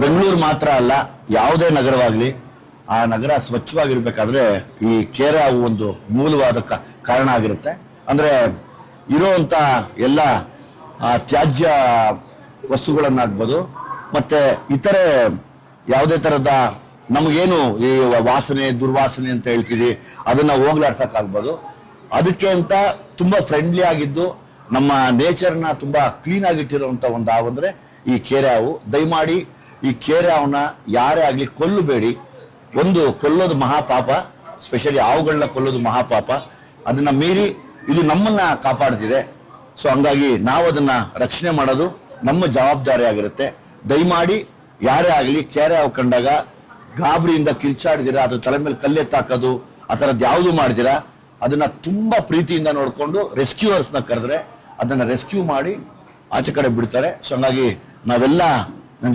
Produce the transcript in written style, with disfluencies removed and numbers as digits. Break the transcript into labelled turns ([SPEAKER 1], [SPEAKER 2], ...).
[SPEAKER 1] ಬೆಂಗಳೂರು ಮಾತ್ರ ಅಲ್ಲ, ಯಾವುದೇ ನಗರವಾಗ್ಲಿ ಆ ನಗರ ಸ್ವಚ್ಛವಾಗಿರ್ಬೇಕಾದ್ರೆ ಈ ಕೇರೆ ಹಾವು ಒಂದು ಮೂಲವಾದ ಕಾರಣ ಆಗಿರುತ್ತೆ. ಅಂದ್ರೆ ಇರುವಂತ ಎಲ್ಲ ತ್ಯಾಜ್ಯ ವಸ್ತುಗಳನ್ನಾಗ್ಬೋದು, ಮತ್ತೆ ಇತರೆ ಯಾವುದೇ ತರದ ನಮಗೇನು ಈ ವಾಸನೆ ದುರ್ವಾಸನೆ ಅಂತ ಹೇಳ್ತೀವಿ ಅದನ್ನ ಹೋಗ್ಲಾಡ್ಸಕ್ಕಾಗ್ಬೋದು. ಅದಕ್ಕೆ ಅಂತ ತುಂಬಾ ಫ್ರೆಂಡ್ಲಿ ಆಗಿದ್ದು ನಮ್ಮ ನೇಚರ್ನ ತುಂಬಾ ಕ್ಲೀನ್ ಆಗಿಟ್ಟಿರುವಂತ ಒಂದು ಹಾವು ಅಂದ್ರೆ ಈ ಕೇರೆ ಹಾವು. ದಯಮಾಡಿ ಈ ಕೇರೆ ಹಾವನ್ನ ಯಾರೇ ಆಗ್ಲಿ ಕೊಲ್ಲಬೇಡಿ. ಒಂದು ಕೊಲ್ಲೋದು ಮಹಾಪಾಪ, ಸ್ಪೆಷಲಿ ಹಾವುಗಳನ್ನ ಕೊಲ್ಲೋದು ಮಹಾಪಾಪ. ಅದನ್ನ ಮೀರಿ ಇದು ನಮ್ಮನ್ನ ಕಾಪಾಡ್ತಿದೆ. ಸೊ ಹಂಗಾಗಿ ನಾವು ಅದನ್ನ ರಕ್ಷಣೆ ಮಾಡೋದು ನಮ್ಮ ಜವಾಬ್ದಾರಿ ಆಗಿರುತ್ತೆ. ದಯಮಾಡಿ ಯಾರೇ ಆಗ್ಲಿ ಕೇರೆ ಹಾವು ಕಂಡಾಗ ಗಾಬರಿಯಿಂದ ಕಿರ್ಚಾಡ್ದಿರಾ, ಅದು ತಲೆ ಮೇಲೆ ಕಲ್ಲೆತ್ತಾಕೋದು ಆ ಥರದ್ದು ಯಾವುದು ಮಾಡ್ದಿರಾ, ಅದನ್ನ ತುಂಬಾ ಪ್ರೀತಿಯಿಂದ ನೋಡ್ಕೊಂಡು ರೆಸ್ಕ್ಯೂವರ್ಸ್ನ ಕರೆದ್ರೆ ಅದನ್ನ ರೆಸ್ಕ್ಯೂ ಮಾಡಿ ಆಚೆ ಕಡೆ ಬಿಡ್ತಾರೆ. ಸೊ ಹಂಗಾಗಿ ನಾವೆಲ್ಲ